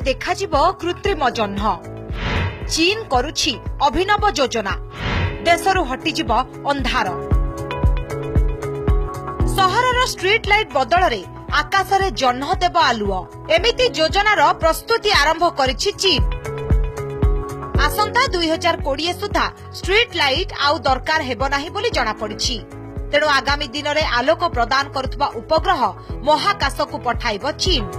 देखाजिबो कृत्रिम जह्न। चीन करुछि अभिनव योजना, देशरु हटिजिबो अंधार। सहरर स्ट्रीट लाइट बदल रे आकाशरे जह्न देव आलुओ, एमिति योजनार प्रस्तुति आरंभ करिछि चीन। आसंता 2020 सुधा स्ट्रीट लाइट आउ दरकार हेबो नाही बोली जणा पड़िछि। तेणु आगामी दिन में आलोक प्रदान करुवा उपग्रह महाकाश को पठाइब चीन।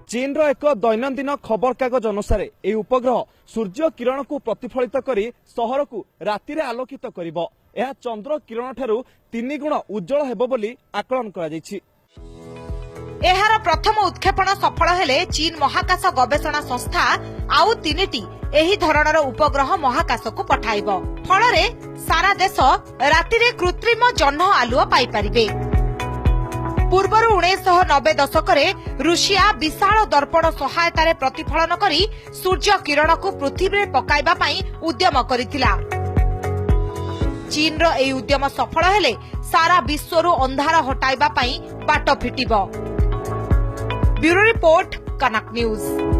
चीन रो एक दैनंदिन खबर कागज अनुसार ए उपग्रह सूर्य किरण को प्रतिफलित करी सहर को राति रे आलोकित करिबो। यह चंद्र किरण ठारू 3 गुण उज्जवल हेबो बोली आकलन करा जायछि। एहार प्रथम उत्क्षेपण सफल हेले चीन महाकाश गवेषणा संस्था आउ 3टी एही धरणर उपग्रह महाकाश को पठाइब। फलरे सारा देश राति रे कृत्रिम जह्न आलुओ पाई परिबे। पूर्वरु 1990 दशकरे रूसिया विशाल दर्पण सहायतारे प्रतिफलन करी सूर्य किरण को पृथ्वी रे पकाइबा पई उद्यम करिथिला। चीन रो एही उद्यम सफल हेले सारा विश्वरु अंधार हटाइबा पई बाट फिटिबो। ब्यूरो रिपोर्ट, कनक न्यूज।